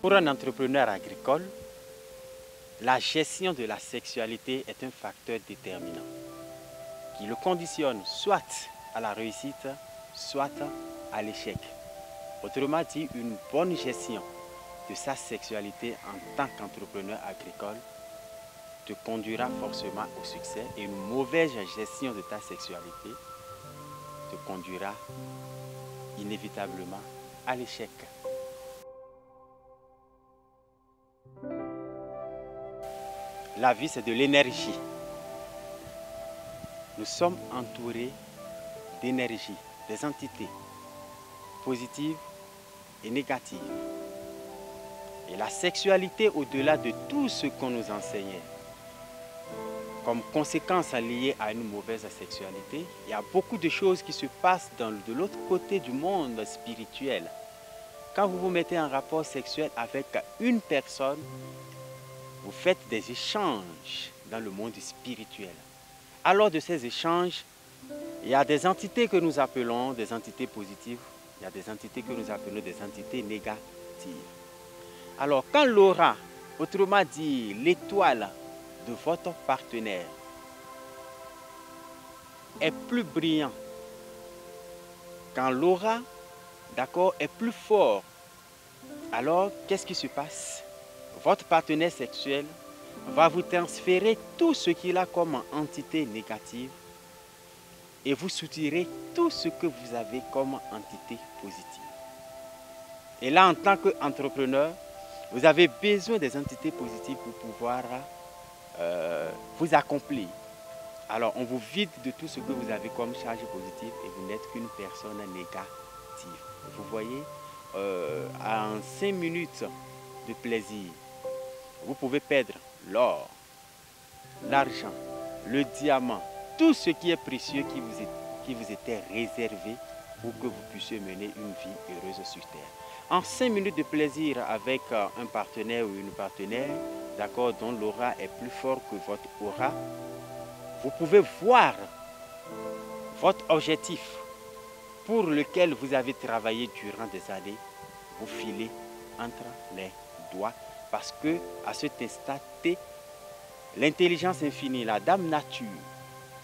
Pour un entrepreneur agricole, la gestion de la sexualité est un facteur déterminant qui le conditionne soit à la réussite, soit à l'échec. Autrement dit, une bonne gestion de sa sexualité en tant qu'entrepreneur agricole te conduira forcément au succès et une mauvaise gestion de ta sexualité te conduira inévitablement à l'échec. La vie, c'est de l'énergie. Nous sommes entourés d'énergie, des entités positives et négatives. Et la sexualité, au-delà de tout ce qu'on nous enseignait, comme conséquence liée à une mauvaise sexualité, il y a beaucoup de choses qui se passent de l'autre côté du monde spirituel. Quand vous vous mettez en rapport sexuel avec une personne, vous faites des échanges dans le monde spirituel. Alors de ces échanges, il y a des entités que nous appelons des entités positives, il y a des entités que nous appelons des entités négatives. Alors quand l'aura, autrement dit l'étoile de votre partenaire, est plus brillant, quand l'aura, d'accord, est plus fort, alors qu'est-ce qui se passe? Votre partenaire sexuel va vous transférer tout ce qu'il a comme entité négative et vous soutirez tout ce que vous avez comme entité positive. Et là, en tant qu'entrepreneur, vous avez besoin des entités positives pour pouvoir vous accomplir. Alors, on vous vide de tout ce que vous avez comme charge positive et vous n'êtes qu'une personne négative. Vous voyez, en 5 minutes de plaisir, vous pouvez perdre l'or, l'argent, le diamant, tout ce qui est précieux qui vous était réservé pour que vous puissiez mener une vie heureuse sur terre. En 5 minutes de plaisir avec un partenaire ou une partenaire, d'accord, dont l'aura est plus fort que votre aura, vous pouvez voir votre objectif pour lequel vous avez travaillé durant des années, vous filer entre les doigts parce que à cet instant T, l'intelligence infinie, la dame nature,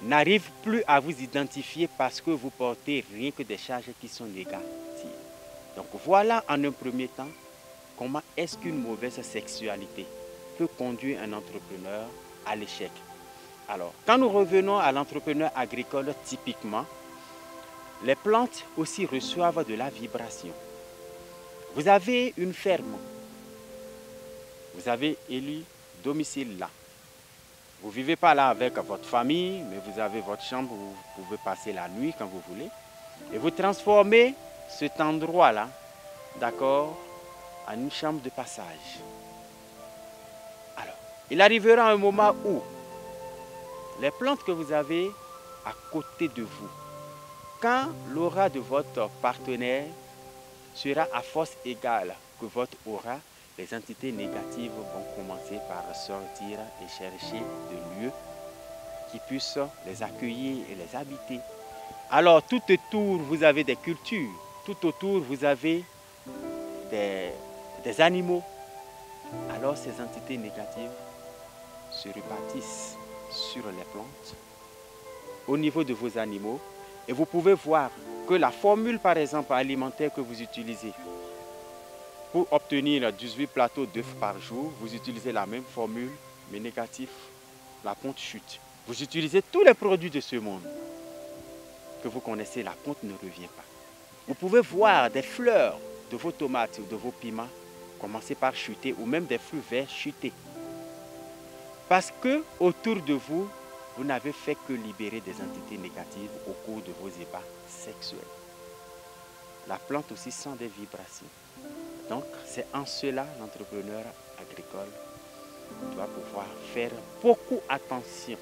n'arrive plus à vous identifier parce que vous portez rien que des charges qui sont négatives. Donc voilà en un premier temps comment est-ce qu'une mauvaise sexualité peut conduire un entrepreneur à l'échec. Alors, quand nous revenons à l'entrepreneur agricole typiquement, les plantes aussi reçoivent de la vibration. Vous avez une ferme, vous avez élu domicile là. Vous ne vivez pas là avec votre famille, mais vous avez votre chambre où vous pouvez passer la nuit quand vous voulez. Et vous transformez cet endroit-là, d'accord, en une chambre de passage. Alors, il arrivera un moment où les plantes que vous avez à côté de vous, quand l'aura de votre partenaire sera à force égale que votre aura, les entités négatives vont commencer par sortir et chercher des lieux qui puissent les accueillir et les habiter. Alors tout autour, vous avez des cultures, tout autour, vous avez des animaux. Alors ces entités négatives se répartissent sur les plantes, au niveau de vos animaux, et vous pouvez voir que la formule, par exemple, alimentaire que vous utilisez, pour obtenir 18 plateaux d'œufs par jour, vous utilisez la même formule, mais négatif, la ponte chute. Vous utilisez tous les produits de ce monde que vous connaissez, la ponte ne revient pas. Vous pouvez voir des fleurs de vos tomates ou de vos piments commencer par chuter, ou même des fruits verts chuter. Parce que autour de vous, vous n'avez fait que libérer des entités négatives au cours de vos ébats sexuels. La plante aussi sent des vibrations. Donc, c'est en cela l'entrepreneur agricole doit pouvoir faire beaucoup attention,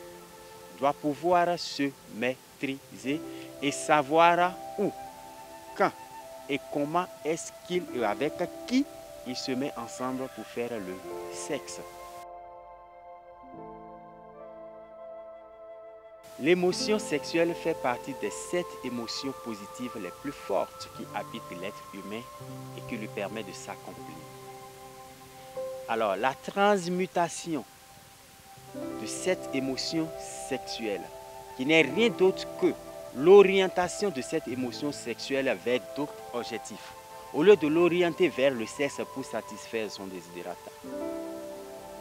doit pouvoir se maîtriser et savoir où, quand et comment est-ce qu'il et avec qui il se met ensemble pour faire le sexe. L'émotion sexuelle fait partie des 7 émotions positives les plus fortes qui habitent l'être humain et qui lui permettent de s'accomplir. Alors, la transmutation de cette émotion sexuelle, qui n'est rien d'autre que l'orientation de cette émotion sexuelle vers d'autres objectifs, au lieu de l'orienter vers le sexe pour satisfaire son désirata,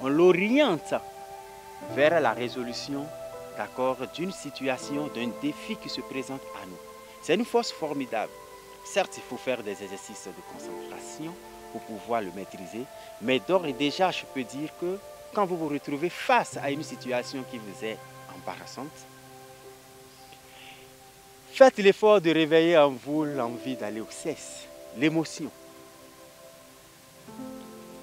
on l'oriente vers la résolution, d'accord, d'une situation, d'un défi qui se présente à nous. C'est une force formidable. Certes, il faut faire des exercices de concentration pour pouvoir le maîtriser, mais d'ores et déjà, je peux dire que quand vous vous retrouvez face à une situation qui vous est embarrassante, faites l'effort de réveiller en vous l'envie d'aller au sexe, l'émotion.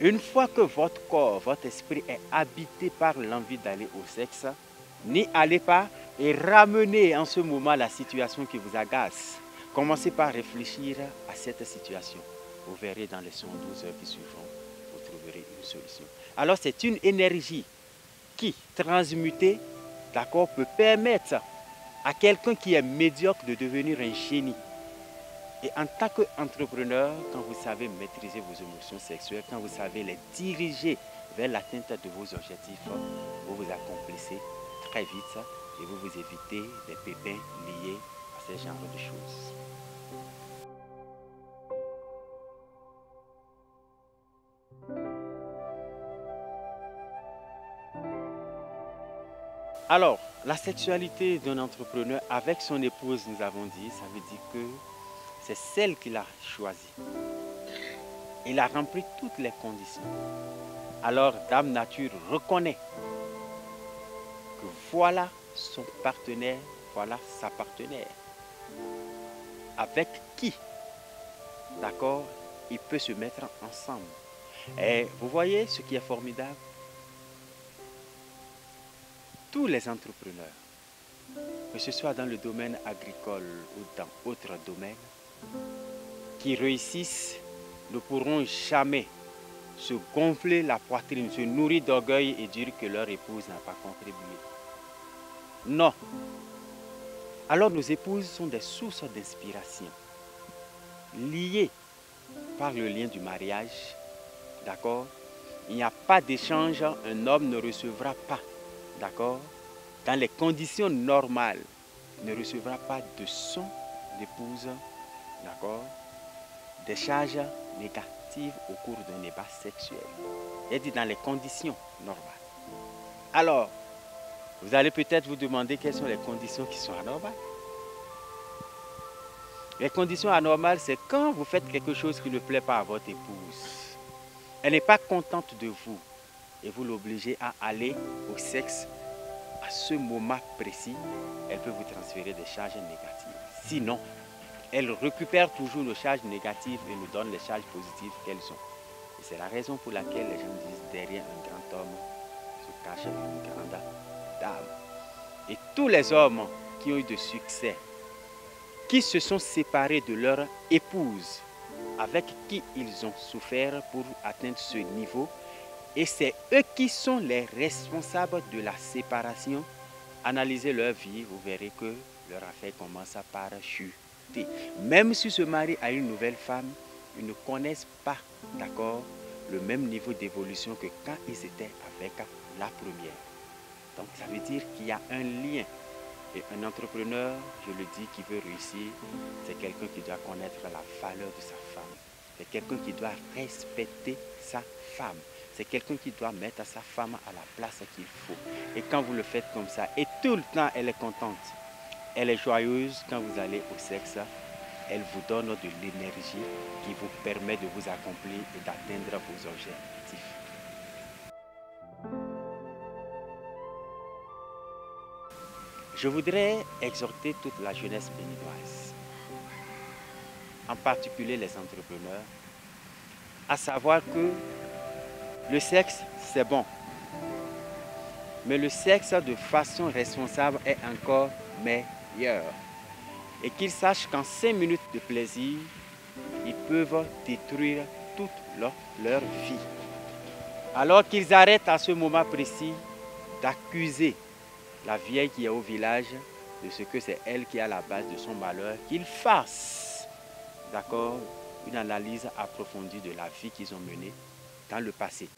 Une fois que votre corps, votre esprit est habité par l'envie d'aller au sexe, n'y allez pas et ramenez en ce moment la situation qui vous agace. Commencez par réfléchir à cette situation. Vous verrez dans les 112 heures qui suivront, vous trouverez une solution. Alors c'est une énergie qui, transmutée, d'accord, peut permettre à quelqu'un qui est médiocre de devenir un génie. Et en tant qu'entrepreneur, quand vous savez maîtriser vos émotions sexuelles, quand vous savez les diriger vers l'atteinte de vos objectifs, vous vous accomplissez très vite et vous vous évitez des pépins liés à ce genre de choses. Alors, la sexualité d'un entrepreneur avec son épouse, nous avons dit, ça veut dire que c'est celle qu'il a choisie. Il a rempli toutes les conditions. Alors, Dame Nature reconnaît que voilà son partenaire, voilà sa partenaire. Avec qui, d'accord, il peut se mettre ensemble. Et vous voyez ce qui est formidable? Tous les entrepreneurs, que ce soit dans le domaine agricole ou dans d'autres domaines, qui réussissent ne pourront jamais se gonfler la poitrine, se nourrir d'orgueil et dire que leur épouse n'a pas contribué. Non. Alors nos épouses sont des sources d'inspiration, liées par le lien du mariage, d'accord? Il n'y a pas d'échange, un homme ne recevra pas, d'accord? Dans les conditions normales, ne recevra pas de son épouse, d'accord? Des charges négatives au cours d'un débat sexuel. Il dit dans les conditions normales. Alors, vous allez peut-être vous demander quelles sont les conditions qui sont anormales. Les conditions anormales, c'est quand vous faites quelque chose qui ne plaît pas à votre épouse. Elle n'est pas contente de vous et vous l'obligez à aller au sexe à ce moment précis. Elle peut vous transférer des charges négatives. Sinon, elle récupère toujours nos charges négatives et nous donne les charges positives qu'elles sont. Et c'est la raison pour laquelle les gens disent derrière un grand homme se cache une grande dame. Et tous les hommes qui ont eu de succès, qui se sont séparés de leur épouse, avec qui ils ont souffert pour atteindre ce niveau, et c'est eux qui sont les responsables de la séparation. Analysez leur vie, vous verrez que leur affaire commence par chuter. Même s'ils se marient à une nouvelle femme, ils ne connaissent pas, d'accord, le même niveau d'évolution que quand ils étaient avec la première. Donc ça veut dire qu'il y a un lien. Et un entrepreneur, je le dis, qui veut réussir, c'est quelqu'un qui doit connaître la valeur de sa femme. C'est quelqu'un qui doit respecter sa femme. C'est quelqu'un qui doit mettre sa femme à la place qu'il faut. Et quand vous le faites comme ça, et tout le temps elle est contente, elle est joyeuse quand vous allez au sexe, elle vous donne de l'énergie qui vous permet de vous accomplir et d'atteindre vos objectifs. Je voudrais exhorter toute la jeunesse béninoise, en particulier les entrepreneurs, à savoir que le sexe, c'est bon. Mais le sexe de façon responsable est encore meilleur. Et qu'ils sachent qu'en 5 minutes de plaisir, ils peuvent détruire toute leur vie. Alors qu'ils arrêtent à ce moment précis d'accuser la vieille qui est au village de ce que c'est elle qui est à la base de son malheur, qu'ils fassent, d'accord, une analyse approfondie de la vie qu'ils ont menée dans le passé.